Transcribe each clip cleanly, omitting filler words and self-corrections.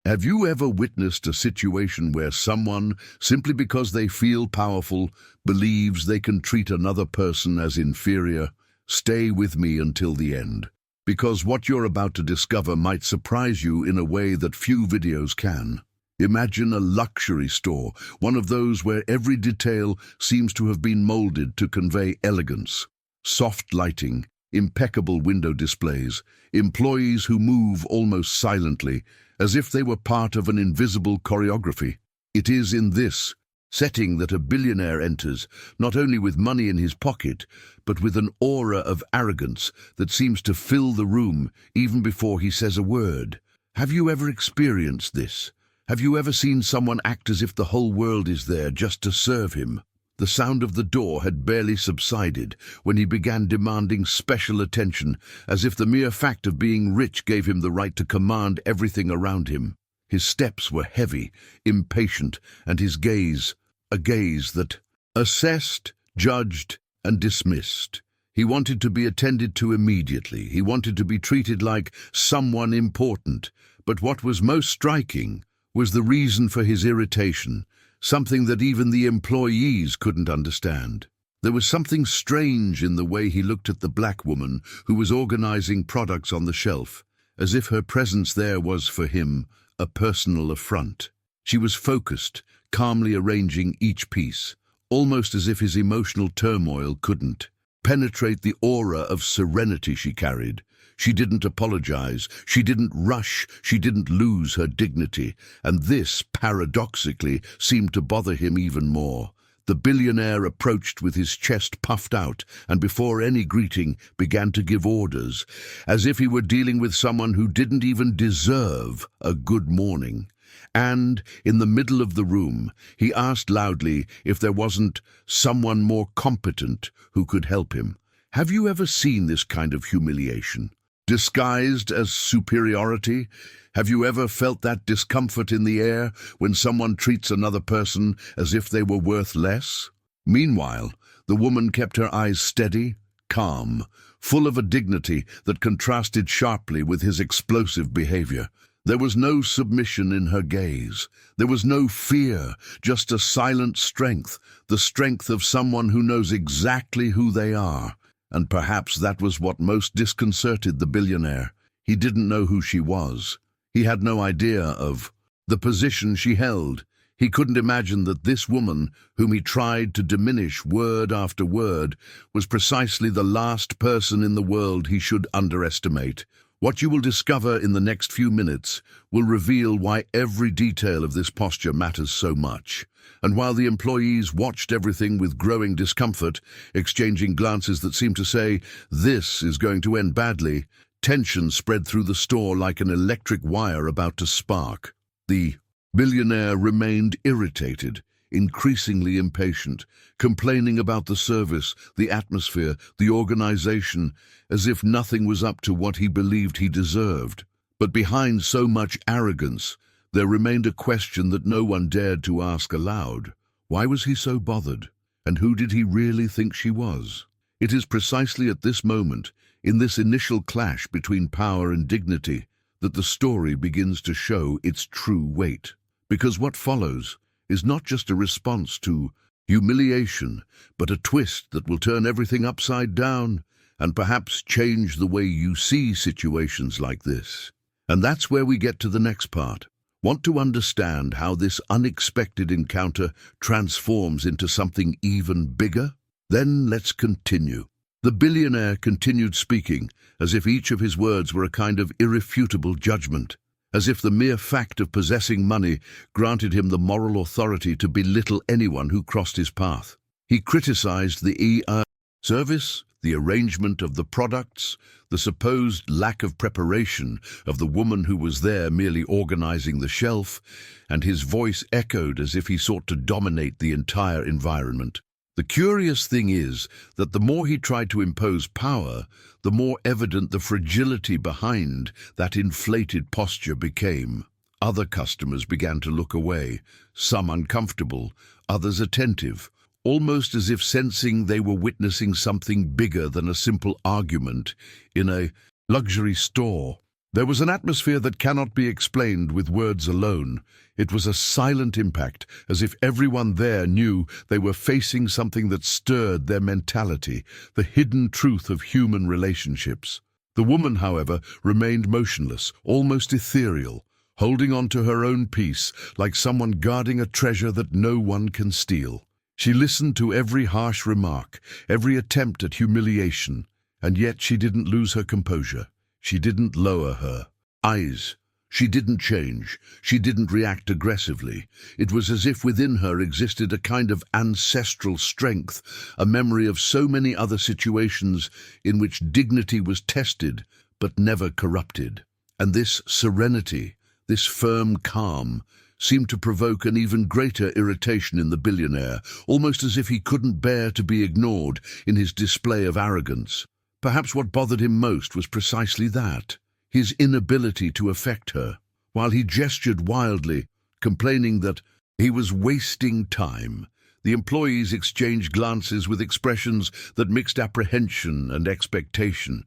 Have you ever witnessed a situation where someone, simply because they feel powerful, believes they can treat another person as inferior? Stay with me until the end, because what you're about to discover might surprise you in a way that few videos can. Imagine a luxury store, one of those where every detail seems to have been molded to convey elegance. Soft lighting, impeccable window displays, employees who move almost silently, as if they were part of an invisible choreography. It is in this setting that a billionaire enters, not only with money in his pocket, but with an aura of arrogance that seems to fill the room even before he says a word. Have you ever experienced this? Have you ever seen someone act as if the whole world is there just to serve him? The sound of the door had barely subsided when he began demanding special attention, as if the mere fact of being rich gave him the right to command everything around him. His steps were heavy, impatient, and his gaze, a gaze that assessed, judged, and dismissed. He wanted to be attended to immediately. He wanted to be treated like someone important. But what was most striking was the reason for his irritation, something that even the employees couldn't understand. There was something strange in the way he looked at the black woman who was organizing products on the shelf, as if her presence there was, for him, a personal affront. She was focused, calmly arranging each piece, almost as if his emotional turmoil couldn't penetrate the aura of serenity she carried. She didn't apologize, she didn't rush, she didn't lose her dignity, and this, paradoxically, seemed to bother him even more. The billionaire approached with his chest puffed out, and before any greeting, began to give orders, as if he were dealing with someone who didn't even deserve a good morning. And, in the middle of the room, he asked loudly if there wasn't someone more competent who could help him. Have you ever seen this kind of humiliation, disguised as superiority? Have you ever felt that discomfort in the air when someone treats another person as if they were worth less? Meanwhile, the woman kept her eyes steady, calm, full of a dignity that contrasted sharply with his explosive behavior. There was no submission in her gaze. There was no fear, just a silent strength, the strength of someone who knows exactly who they are. And perhaps that was what most disconcerted the billionaire. He didn't know who she was. He had no idea of the position she held. He couldn't imagine that this woman, whom he tried to diminish word after word, was precisely the last person in the world he should underestimate. What you will discover in the next few minutes will reveal why every detail of this posture matters so much. And while the employees watched everything with growing discomfort, exchanging glances that seemed to say, "This is going to end badly," tension spread through the store like an electric wire about to spark. The billionaire remained irritated, increasingly impatient, complaining about the service, the atmosphere, the organization, as if nothing was up to what he believed he deserved. But behind so much arrogance, there remained a question that no one dared to ask aloud. Why was he so bothered? And who did he really think she was? It is precisely at this moment, in this initial clash between power and dignity, that the story begins to show its true weight. Because what follows is not just a response to humiliation, but a twist that will turn everything upside down and perhaps change the way you see situations like this. And that's where we get to the next part. Want to understand how this unexpected encounter transforms into something even bigger? Then let's continue. The billionaire continued speaking, as if each of his words were a kind of irrefutable judgment, as if the mere fact of possessing money granted him the moral authority to belittle anyone who crossed his path. He criticized the service, the arrangement of the products, the supposed lack of preparation of the woman who was there merely organizing the shelf, and his voice echoed as if he sought to dominate the entire environment. The curious thing is that the more he tried to impose power, the more evident the fragility behind that inflated posture became. Other customers began to look away, some uncomfortable, others attentive, almost as if sensing they were witnessing something bigger than a simple argument in a luxury store. There was an atmosphere that cannot be explained with words alone. It was a silent impact, as if everyone there knew they were facing something that stirred their mentality, the hidden truth of human relationships. The woman, however, remained motionless, almost ethereal, holding on to her own peace, like someone guarding a treasure that no one can steal. She listened to every harsh remark, every attempt at humiliation, and yet she didn't lose her composure. She didn't lower her eyes. She didn't change. She didn't react aggressively. It was as if within her existed a kind of ancestral strength, a memory of so many other situations in which dignity was tested but never corrupted. And this serenity, this firm calm, seemed to provoke an even greater irritation in the billionaire, almost as if he couldn't bear to be ignored in his display of arrogance. Perhaps what bothered him most was precisely that, his inability to affect her. While he gestured wildly, complaining that he was wasting time, the employees exchanged glances with expressions that mixed apprehension and expectation.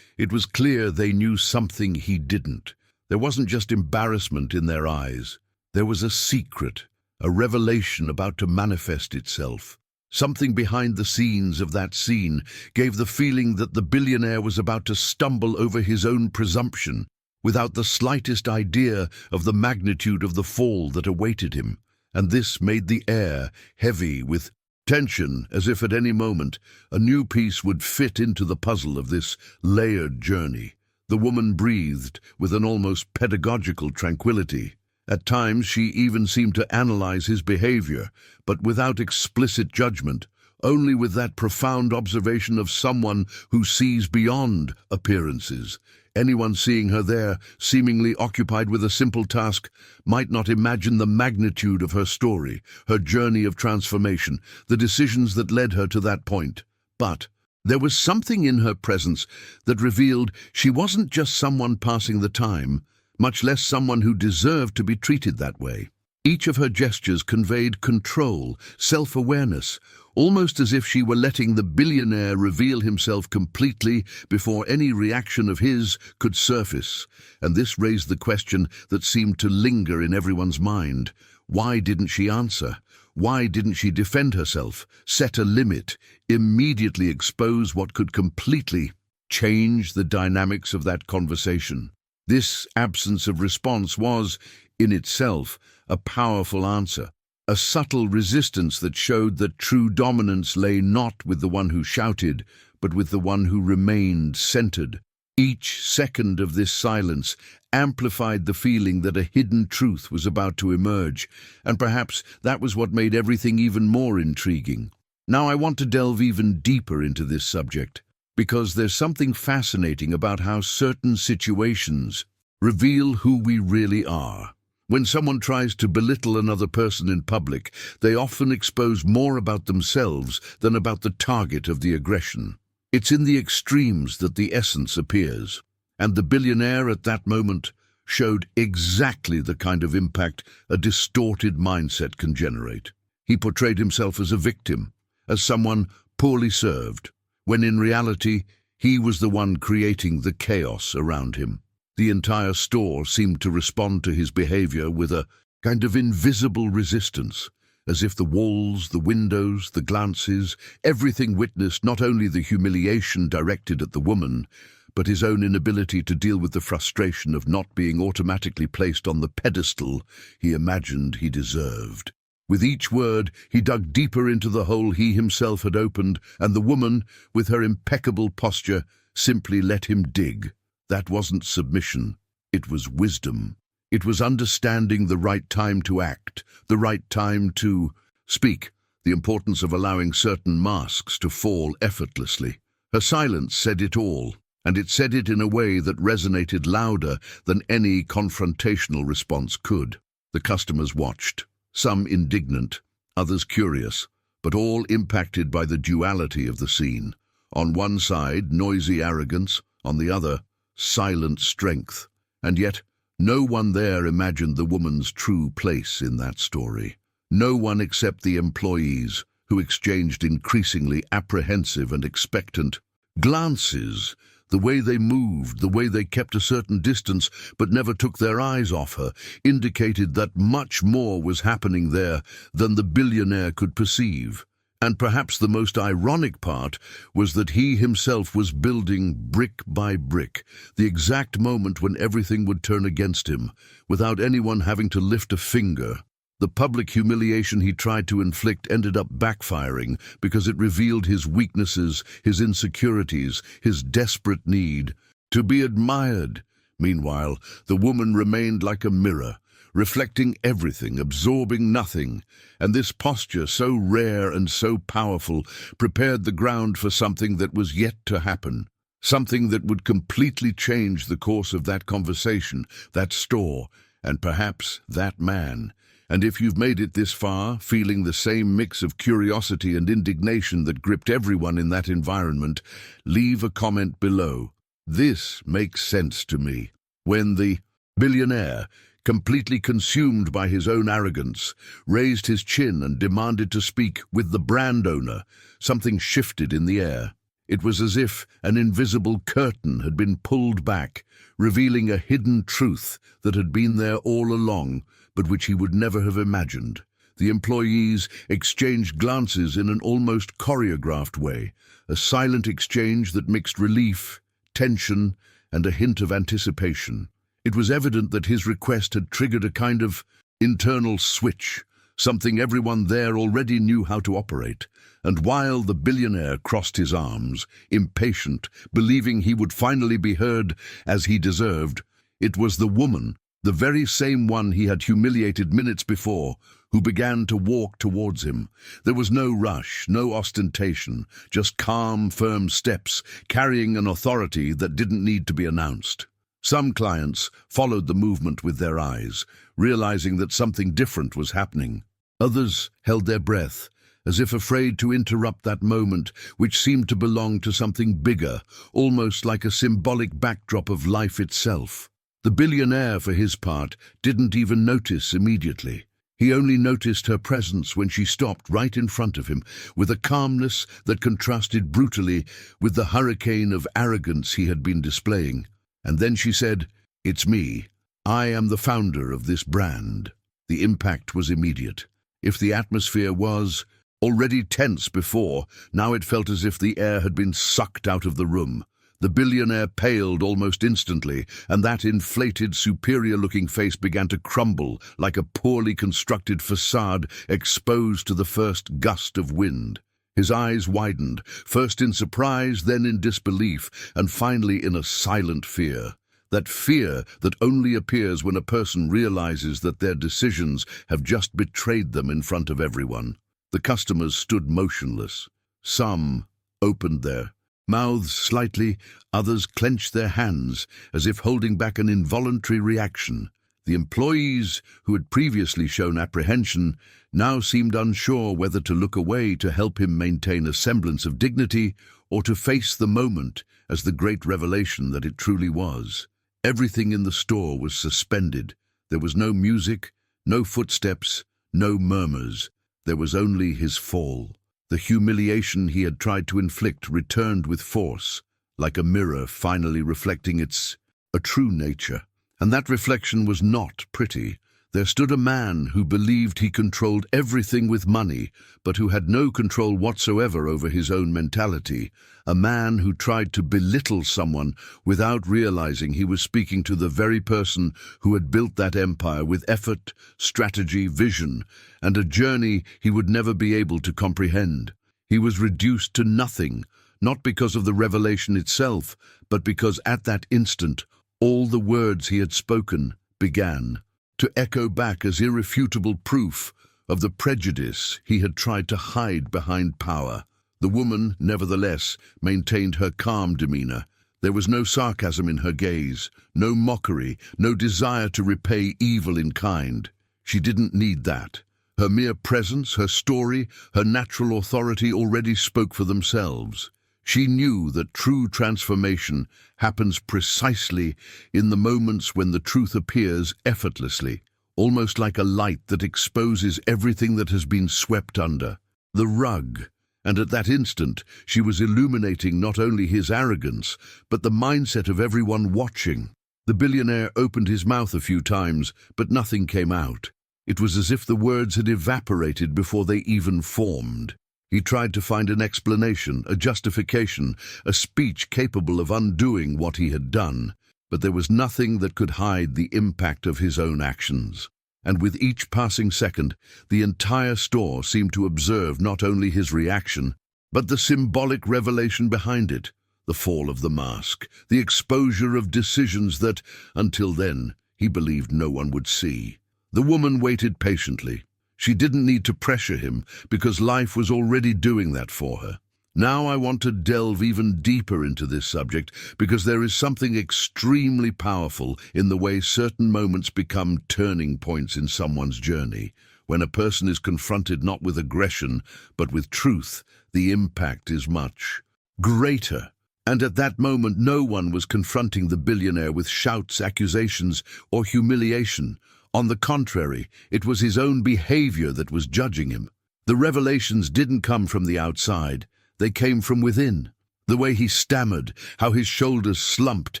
It was clear they knew something he didn't. There wasn't just embarrassment in their eyes. There was a secret, a revelation about to manifest itself. Something behind the scenes of that scene gave the feeling that the billionaire was about to stumble over his own presumption, without the slightest idea of the magnitude of the fall that awaited him. And this made the air heavy with tension, as if at any moment a new piece would fit into the puzzle of this layered journey. The woman breathed with an almost pedagogical tranquility. At times she even seemed to analyze his behavior, but without explicit judgment, only with that profound observation of someone who sees beyond appearances. Anyone seeing her there, seemingly occupied with a simple task, might not imagine the magnitude of her story, her journey of transformation, the decisions that led her to that point. But there was something in her presence that revealed she wasn't just someone passing the time, much less someone who deserved to be treated that way. Each of her gestures conveyed control, self-awareness, almost as if she were letting the billionaire reveal himself completely before any reaction of his could surface. And this raised the question that seemed to linger in everyone's mind. Why didn't she answer? Why didn't she defend herself, set a limit, immediately expose what could completely change the dynamics of that conversation? This absence of response was, in itself, a powerful answer, a subtle resistance that showed that true dominance lay not with the one who shouted, but with the one who remained centered. Each second of this silence amplified the feeling that a hidden truth was about to emerge, and perhaps that was what made everything even more intriguing. Now I want to delve even deeper into this subject, because there's something fascinating about how certain situations reveal who we really are. When someone tries to belittle another person in public, they often expose more about themselves than about the target of the aggression. It's in the extremes that the essence appears, and the billionaire at that moment showed exactly the kind of impact a distorted mindset can generate. He portrayed himself as a victim, as someone poorly served, when in reality he was the one creating the chaos around him. The entire store seemed to respond to his behavior with a kind of invisible resistance, as if the walls, the windows, the glances, everything witnessed not only the humiliation directed at the woman, but his own inability to deal with the frustration of not being automatically placed on the pedestal he imagined he deserved. With each word, he dug deeper into the hole he himself had opened, and the woman, with her impeccable posture, simply let him dig. That wasn't submission, it was wisdom. It was understanding the right time to act, the right time to speak, the importance of allowing certain masks to fall effortlessly. Her silence said it all, and it said it in a way that resonated louder than any confrontational response could. The customers watched, some indignant, others curious, but all impacted by the duality of the scene. On one side, noisy arrogance, on the other, silent strength. And yet, no one there imagined the woman's true place in that story. No one except the employees, who exchanged increasingly apprehensive and expectant glances The way they moved, the way they kept a certain distance but never took their eyes off her, indicated that much more was happening there than the billionaire could perceive. And perhaps the most ironic part was that he himself was building brick by brick, the exact moment when everything would turn against him, without anyone having to lift a finger. The public humiliation he tried to inflict ended up backfiring because it revealed his weaknesses, his insecurities, his desperate need to be admired. Meanwhile, the woman remained like a mirror, reflecting everything, absorbing nothing, and this posture, so rare and so powerful, prepared the ground for something that was yet to happen, something that would completely change the course of that conversation, that store, and perhaps that man. And if you've made it this far, feeling the same mix of curiosity and indignation that gripped everyone in that environment, leave a comment below. This makes sense to me. When the billionaire, completely consumed by his own arrogance, raised his chin and demanded to speak with the brand owner, something shifted in the air. It was as if an invisible curtain had been pulled back, revealing a hidden truth that had been there all along, but which he would never have imagined. The employees exchanged glances in an almost choreographed way, a silent exchange that mixed relief, tension, and a hint of anticipation. It was evident that his request had triggered a kind of internal switch, something everyone there already knew how to operate. And while the billionaire crossed his arms, impatient, believing he would finally be heard as he deserved, it was the woman, the very same one he had humiliated minutes before, who began to walk towards him. There was no rush, no ostentation, just calm, firm steps, carrying an authority that didn't need to be announced. Some clients followed the movement with their eyes, realizing that something different was happening. Others held their breath, as if afraid to interrupt that moment, which seemed to belong to something bigger, almost like a symbolic backdrop of life itself. The billionaire, for his part, didn't even notice immediately. He only noticed her presence when she stopped right in front of him, with a calmness that contrasted brutally with the hurricane of arrogance he had been displaying. And then she said, "It's me. I am the founder of this brand." The impact was immediate. If the atmosphere was already tense before, now it felt as if the air had been sucked out of the room. The billionaire paled almost instantly, and that inflated, superior-looking face began to crumble like a poorly constructed facade exposed to the first gust of wind. His eyes widened, first in surprise, then in disbelief, and finally in a silent fear. That fear that only appears when a person realizes that their decisions have just betrayed them in front of everyone. The customers stood motionless. Some opened their mouths slightly, others clenched their hands, as if holding back an involuntary reaction. The employees, who had previously shown apprehension, now seemed unsure whether to look away to help him maintain a semblance of dignity or to face the moment as the great revelation that it truly was. Everything in the store was suspended. There was no music, no footsteps, no murmurs. There was only his fall. The humiliation he had tried to inflict returned with force, like a mirror finally reflecting its true nature. And that reflection was not pretty. There stood a man who believed he controlled everything with money, but who had no control whatsoever over his own mentality. A man who tried to belittle someone without realizing he was speaking to the very person who had built that empire with effort, strategy, vision, and a journey he would never be able to comprehend. He was reduced to nothing, not because of the revelation itself, but because at that instant, all the words he had spoken began to echo back as irrefutable proof of the prejudice he had tried to hide behind power. The woman, nevertheless, maintained her calm demeanor. There was no sarcasm in her gaze, no mockery, no desire to repay evil in kind. She didn't need that. Her mere presence, her story, her natural authority already spoke for themselves. She knew that true transformation happens precisely in the moments when the truth appears effortlessly, almost like a light that exposes everything that has been swept under the rug. And at that instant, she was illuminating not only his arrogance, but the mindset of everyone watching. The billionaire opened his mouth a few times, but nothing came out. It was as if the words had evaporated before they even formed. He tried to find an explanation, a justification, a speech capable of undoing what he had done, but there was nothing that could hide the impact of his own actions. And with each passing second, the entire store seemed to observe not only his reaction, but the symbolic revelation behind it, the fall of the mask, the exposure of decisions that, until then, he believed no one would see. The woman waited patiently. She didn't need to pressure him, because life was already doing that for her. Now I want to delve even deeper into this subject, because there is something extremely powerful in the way certain moments become turning points in someone's journey. When a person is confronted not with aggression, but with truth, the impact is much greater. And at that moment, no one was confronting the billionaire with shouts, accusations, or humiliation. On the contrary, it was his own behavior that was judging him. The revelations didn't come from the outside. They came from within. The way he stammered, how his shoulders slumped,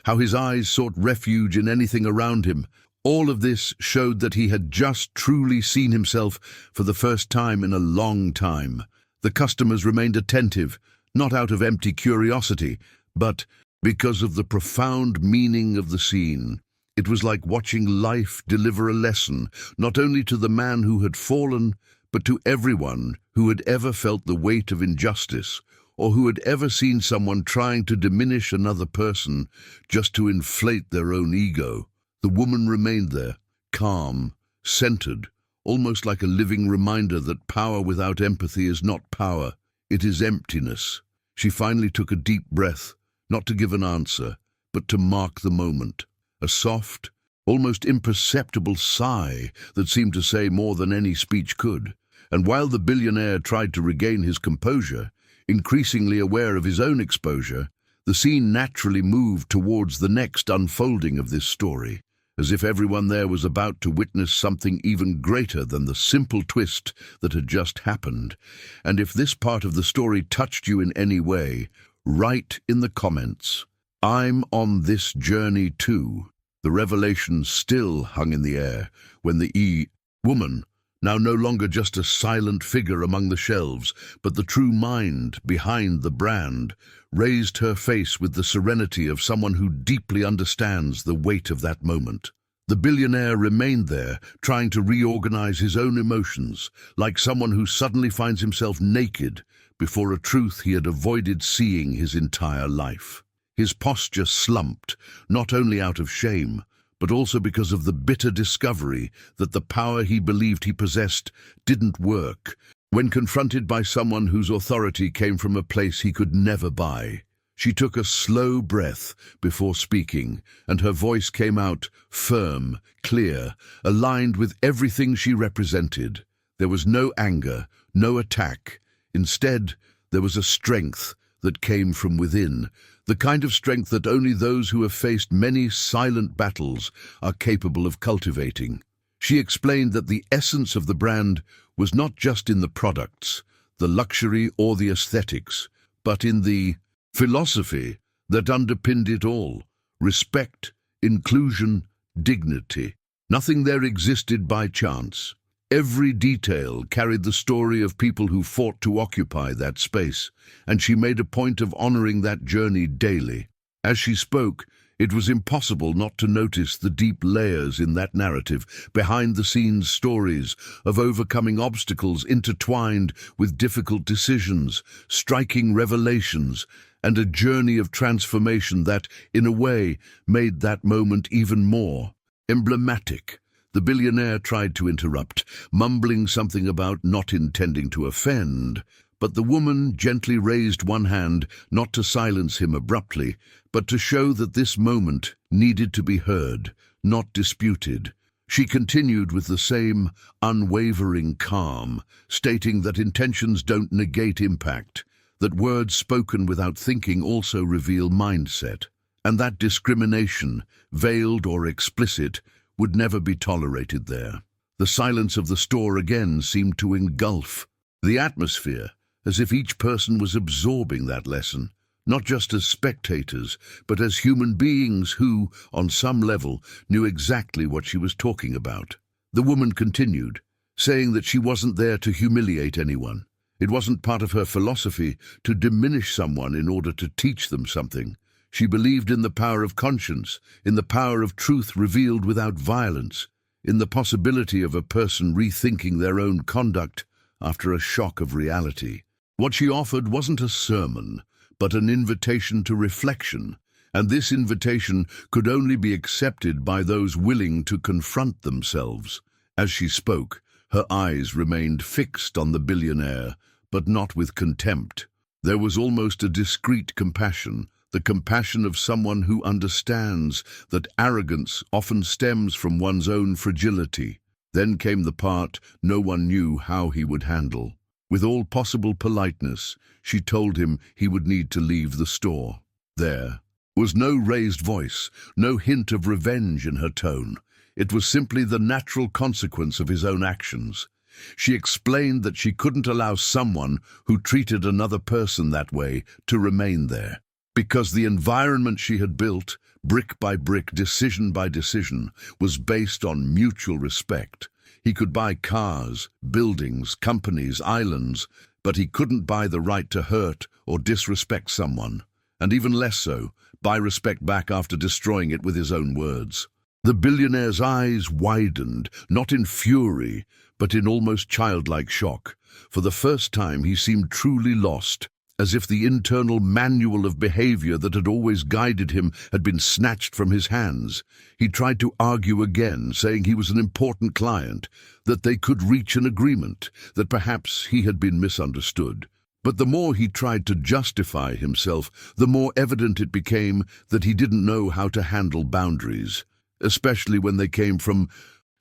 how his eyes sought refuge in anything around him. All of this showed that he had just truly seen himself for the first time in a long time. The customers remained attentive, not out of empty curiosity, but because of the profound meaning of the scene. It was like watching life deliver a lesson, not only to the man who had fallen, but to everyone who had ever felt the weight of injustice, or who had ever seen someone trying to diminish another person just to inflate their own ego. The woman remained there, calm, centered, almost like a living reminder that power without empathy is not power, it is emptiness. She finally took a deep breath, not to give an answer, but to mark the moment. A soft, almost imperceptible sigh that seemed to say more than any speech could. And while the billionaire tried to regain his composure, increasingly aware of his own exposure, the scene naturally moved towards the next unfolding of this story, as if everyone there was about to witness something even greater than the simple twist that had just happened. And if this part of the story touched you in any way, write in the comments, "I'm on this journey too." The revelation still hung in the air when the woman, now no longer just a silent figure among the shelves, but the true mind behind the brand, raised her face with the serenity of someone who deeply understands the weight of that moment. The billionaire remained there, trying to reorganize his own emotions, like someone who suddenly finds himself naked before a truth he had avoided seeing his entire life. His posture slumped, not only out of shame, but also because of the bitter discovery that the power he believed he possessed didn't work. When confronted by someone whose authority came from a place he could never buy, she took a slow breath before speaking, and her voice came out firm, clear, aligned with everything she represented. There was no anger, no attack. Instead, there was a strength that came from within, the kind of strength that only those who have faced many silent battles are capable of cultivating. She explained that the essence of the brand was not just in the products, the luxury or the aesthetics, but in the philosophy that underpinned it all: respect, inclusion, dignity. Nothing there existed by chance. Every detail carried the story of people who fought to occupy that space, and she made a point of honoring that journey daily. As she spoke, it was impossible not to notice the deep layers in that narrative, behind-the-scenes stories of overcoming obstacles intertwined with difficult decisions, striking revelations, and a journey of transformation that, in a way, made that moment even more emblematic. The billionaire tried to interrupt, mumbling something about not intending to offend, but the woman gently raised one hand, not to silence him abruptly, but to show that this moment needed to be heard, not disputed. She continued with the same unwavering calm, stating that intentions don't negate impact, that words spoken without thinking also reveal mindset, and that discrimination, veiled or explicit, would never be tolerated there. The silence of the store again seemed to engulf the atmosphere, as if each person was absorbing that lesson, not just as spectators, but as human beings who, on some level, knew exactly what she was talking about. The woman continued, saying that she wasn't there to humiliate anyone. It wasn't part of her philosophy to diminish someone in order to teach them something. She believed in the power of conscience, in the power of truth revealed without violence, in the possibility of a person rethinking their own conduct after a shock of reality. What she offered wasn't a sermon, but an invitation to reflection, and this invitation could only be accepted by those willing to confront themselves. As she spoke, her eyes remained fixed on the billionaire, but not with contempt. There was almost a discreet compassion, the compassion of someone who understands that arrogance often stems from one's own fragility. Then came the part no one knew how he would handle. With all possible politeness, she told him he would need to leave the store. There was no raised voice, no hint of revenge in her tone. It was simply the natural consequence of his own actions. She explained that she couldn't allow someone who treated another person that way to remain there, because the environment she had built, brick by brick, decision by decision, was based on mutual respect. He could buy cars, buildings, companies, islands, but he couldn't buy the right to hurt or disrespect someone, and even less so, buy respect back after destroying it with his own words. The billionaire's eyes widened, not in fury, but in almost childlike shock. For the first time he seemed truly lost, as if the internal manual of behavior that had always guided him had been snatched from his hands. He tried to argue again, saying he was an important client, that they could reach an agreement, that perhaps he had been misunderstood. But the more he tried to justify himself, the more evident it became that he didn't know how to handle boundaries, especially when they came from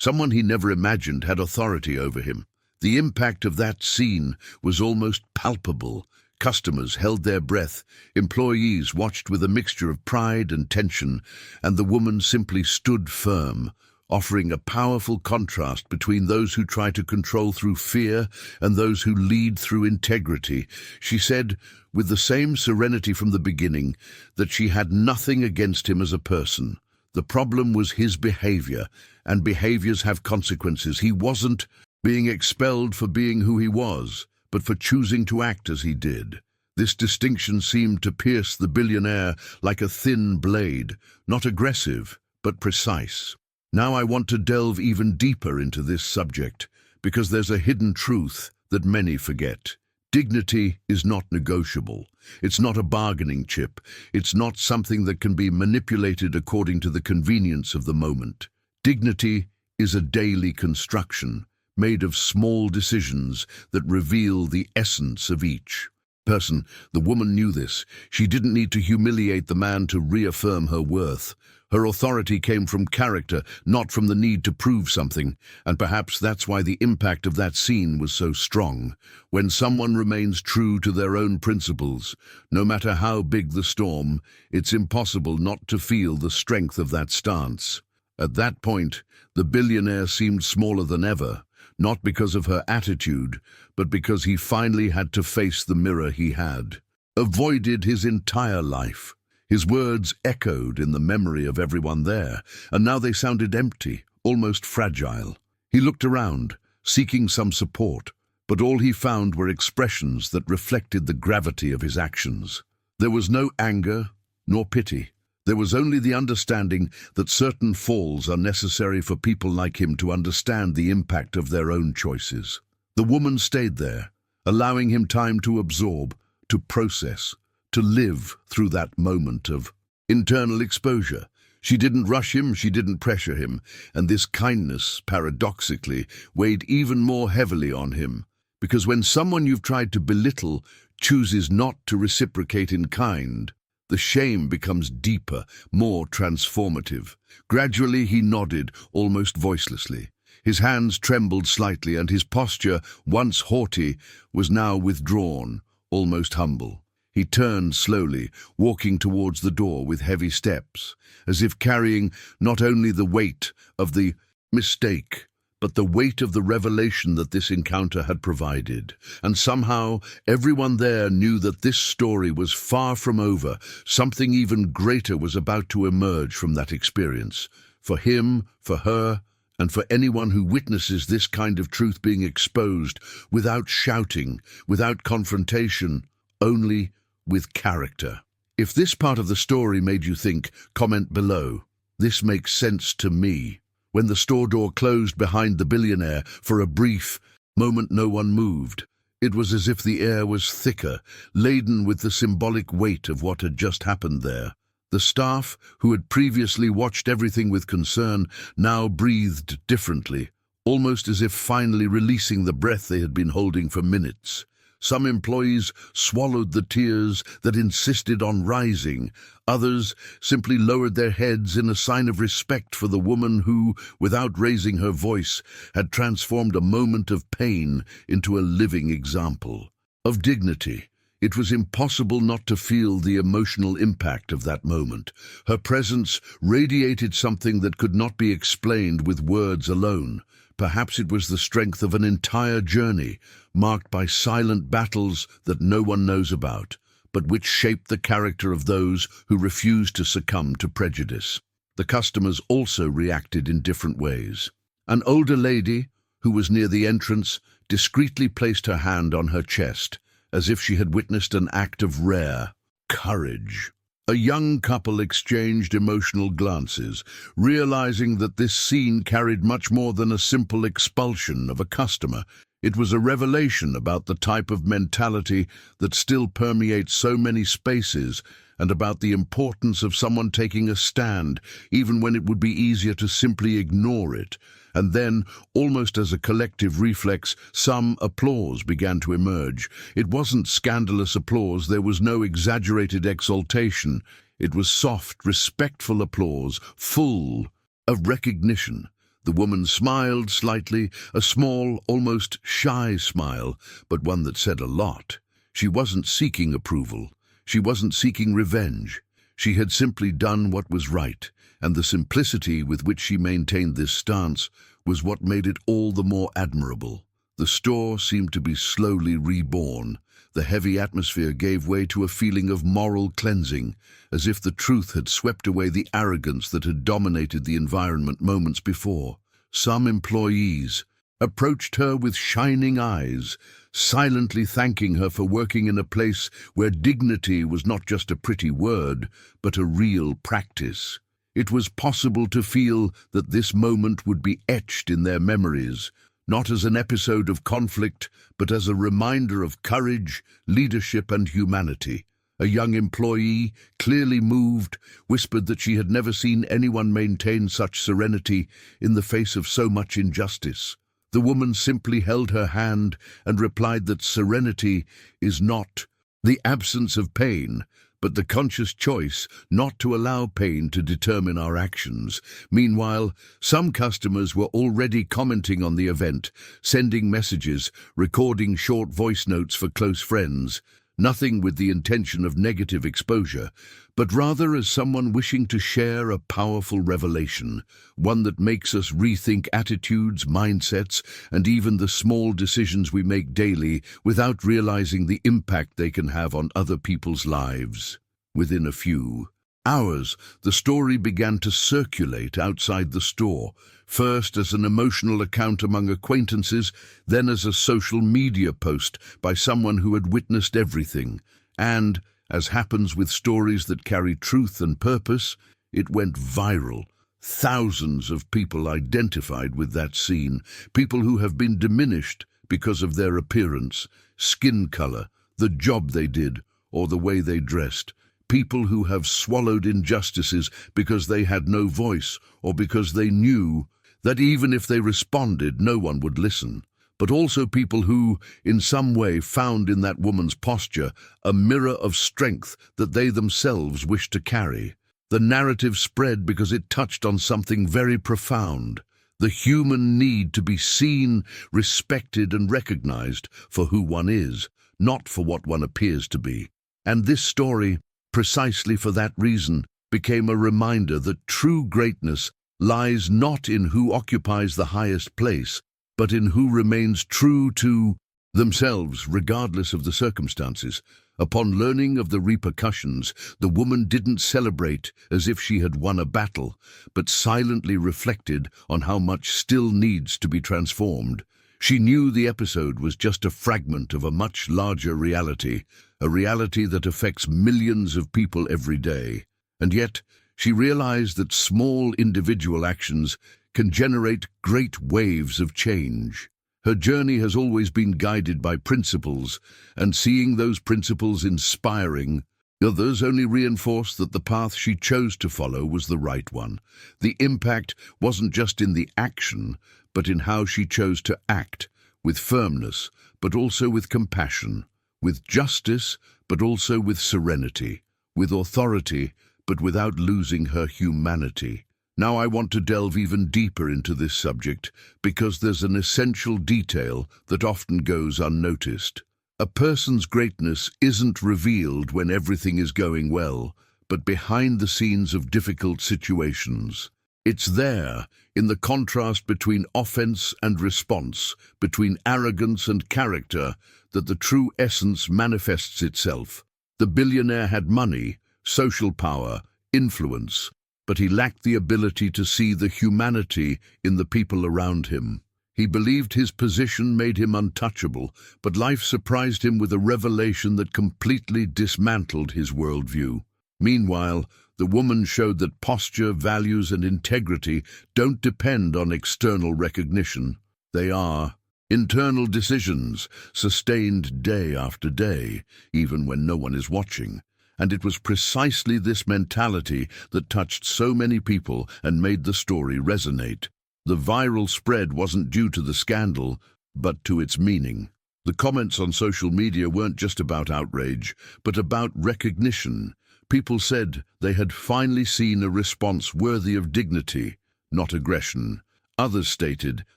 someone he never imagined had authority over him. The impact of that scene was almost palpable. Customers held their breath, employees watched with a mixture of pride and tension, and the woman simply stood firm, offering a powerful contrast between those who try to control through fear and those who lead through integrity. She said, with the same serenity from the beginning, that she had nothing against him as a person. The problem was his behavior, and behaviors have consequences. He wasn't being expelled for being who he was, but for choosing to act as he did. This distinction seemed to pierce the billionaire like a thin blade, not aggressive, but precise. Now I want to delve even deeper into this subject, because there's a hidden truth that many forget. Dignity is not negotiable. It's not a bargaining chip. It's not something that can be manipulated according to the convenience of the moment. Dignity is a daily construction, made of small decisions that reveal the essence of each person. The woman knew this. She didn't need to humiliate the man to reaffirm her worth. Her authority came from character, not from the need to prove something, and perhaps that's why the impact of that scene was so strong. When someone remains true to their own principles, no matter how big the storm, it's impossible not to feel the strength of that stance. At that point, the billionaire seemed smaller than ever, not because of her attitude, but because he finally had to face the mirror he had avoided his entire life. His words echoed in the memory of everyone there, and now they sounded empty, almost fragile. He looked around, seeking some support, but all he found were expressions that reflected the gravity of his actions. There was no anger, nor pity. There was only the understanding that certain falls are necessary for people like him to understand the impact of their own choices. The woman stayed there, allowing him time to absorb, to process, to live through that moment of internal exposure. She didn't rush him, she didn't pressure him, and this kindness, paradoxically, weighed even more heavily on him. Because when someone you've tried to belittle chooses not to reciprocate in kind, the shame becomes deeper, more transformative. Gradually he nodded, almost voicelessly. His hands trembled slightly, and his posture, once haughty, was now withdrawn, almost humble. He turned slowly, walking towards the door with heavy steps, as if carrying not only the weight of the mistake, but the weight of the revelation that this encounter had provided. And somehow, everyone there knew that this story was far from over. Something even greater was about to emerge from that experience. For him, for her, and for anyone who witnesses this kind of truth being exposed without shouting, without confrontation, only with character. If this part of the story made you think, comment below. This makes sense to me. When the store door closed behind the billionaire, for a brief moment no one moved. It was as if the air was thicker, laden with the symbolic weight of what had just happened there. The staff, who had previously watched everything with concern, now breathed differently, almost as if finally releasing the breath they had been holding for minutes. Some employees swallowed the tears that insisted on rising. Others simply lowered their heads in a sign of respect for the woman who, without raising her voice, had transformed a moment of pain into a living example of dignity. It was impossible not to feel the emotional impact of that moment. Her presence radiated something that could not be explained with words alone. Perhaps it was the strength of an entire journey, marked by silent battles that no one knows about, but which shaped the character of those who refused to succumb to prejudice. The customers also reacted in different ways. An older lady, who was near the entrance, discreetly placed her hand on her chest, as if she had witnessed an act of rare courage. A young couple exchanged emotional glances, realizing that this scene carried much more than a simple expulsion of a customer. It was a revelation about the type of mentality that still permeates so many spaces, and about the importance of someone taking a stand, even when it would be easier to simply ignore it. And then, almost as a collective reflex, some applause began to emerge. It wasn't scandalous applause, there was no exaggerated exultation. It was soft, respectful applause, full of recognition. The woman smiled slightly, a small, almost shy smile, but one that said a lot. She wasn't seeking approval. She wasn't seeking revenge. She had simply done what was right, and the simplicity with which she maintained this stance was what made it all the more admirable. The store seemed to be slowly reborn. The heavy atmosphere gave way to a feeling of moral cleansing, as if the truth had swept away the arrogance that had dominated the environment moments before. Some employees approached her with shining eyes, silently thanking her for working in a place where dignity was not just a pretty word, but a real practice. It was possible to feel that this moment would be etched in their memories, not as an episode of conflict, but as a reminder of courage, leadership, and humanity. A young employee, clearly moved, whispered that she had never seen anyone maintain such serenity in the face of so much injustice. The woman simply held her hand and replied that serenity is not the absence of pain, but the conscious choice not to allow pain to determine our actions. Meanwhile, some customers were already commenting on the event, sending messages, recording short voice notes for close friends. Nothing with the intention of negative exposure, but rather as someone wishing to share a powerful revelation, one that makes us rethink attitudes, mindsets, and even the small decisions we make daily without realizing the impact they can have on other people's lives. Within a few hours, the story began to circulate outside the store, first as an emotional account among acquaintances, then as a social media post by someone who had witnessed everything. And, as happens with stories that carry truth and purpose, it went viral. Thousands of people identified with that scene, people who have been diminished because of their appearance, skin color, the job they did, or the way they dressed. People who have swallowed injustices because they had no voice or because they knew that even if they responded, no one would listen. But also people who, in some way, found in that woman's posture a mirror of strength that they themselves wished to carry. The narrative spread because it touched on something very profound: the human need to be seen, respected, and recognized for who one is, not for what one appears to be. And this story, precisely for that reason, became a reminder that true greatness lies not in who occupies the highest place, but in who remains true to themselves regardless of the circumstances. Upon learning of the repercussions, the woman didn't celebrate as if she had won a battle, but silently reflected on how much still needs to be transformed. She knew the episode was just a fragment of a much larger reality, a reality that affects millions of people every day. And yet, she realized that small individual actions can generate great waves of change. Her journey has always been guided by principles, and seeing those principles inspiring others only reinforced that the path she chose to follow was the right one. The impact wasn't just in the action, but in how she chose to act, with firmness, but also with compassion, with justice, but also with serenity, with authority, but without losing her humanity. Now I want to delve even deeper into this subject because there's an essential detail that often goes unnoticed. A person's greatness isn't revealed when everything is going well, but behind the scenes of difficult situations. It's there, in the contrast between offense and response, between arrogance and character, that the true essence manifests itself. The billionaire had money, social power, influence, but he lacked the ability to see the humanity in the people around him. He believed his position made him untouchable, but life surprised him with a revelation that completely dismantled his worldview. Meanwhile, the woman showed that posture, values, and integrity don't depend on external recognition. They are internal decisions, sustained day after day, even when no one is watching. And it was precisely this mentality that touched so many people and made the story resonate. The viral spread wasn't due to the scandal, but to its meaning. The comments on social media weren't just about outrage, but about recognition. People said they had finally seen a response worthy of dignity, not aggression. Others stated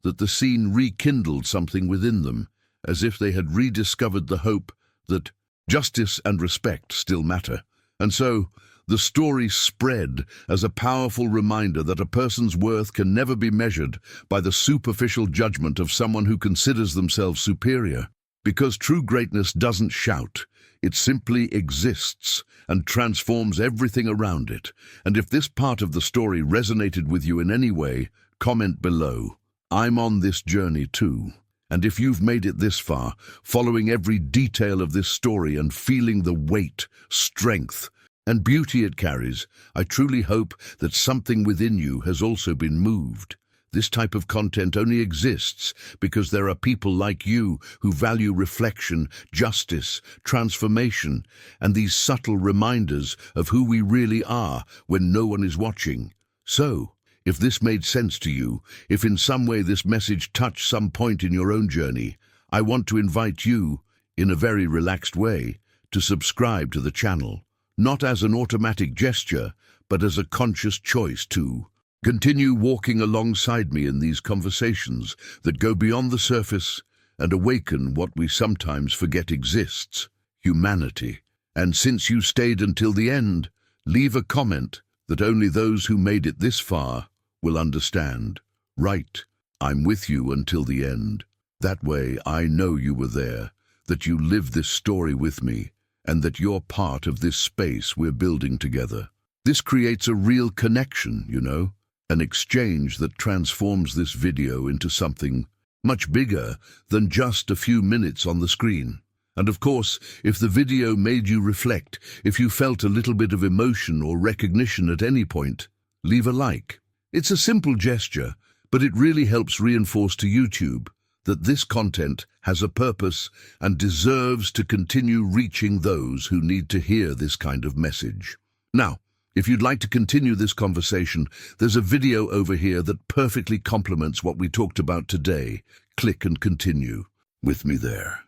that the scene rekindled something within them, as if they had rediscovered the hope that justice and respect still matter. And so, the story spread as a powerful reminder that a person's worth can never be measured by the superficial judgment of someone who considers themselves superior. Because true greatness doesn't shout, it simply exists and transforms everything around it. And if this part of the story resonated with you in any way, comment below. I'm on this journey too. And if you've made it this far, following every detail of this story and feeling the weight, strength, and beauty it carries, I truly hope that something within you has also been moved. This type of content only exists because there are people like you who value reflection, justice, transformation, and these subtle reminders of who we really are when no one is watching. So, if this made sense to you, if in some way this message touched some point in your own journey, I want to invite you, in a very relaxed way, to subscribe to the channel, not as an automatic gesture, but as a conscious choice to continue walking alongside me in these conversations that go beyond the surface and awaken what we sometimes forget exists, humanity. And since you stayed until the end, leave a comment that only those who made it this far will understand. Right, I'm with you until the end. That way I know you were there, that you lived this story with me, and that you're part of this space we're building together. This creates a real connection, you know, an exchange that transforms this video into something much bigger than just a few minutes on the screen. And of course, if the video made you reflect, if you felt a little bit of emotion or recognition at any point, leave a like. It's a simple gesture, but it really helps reinforce to YouTube that this content has a purpose and deserves to continue reaching those who need to hear this kind of message. Now, if you'd like to continue this conversation, there's a video over here that perfectly complements what we talked about today. Click and continue with me there.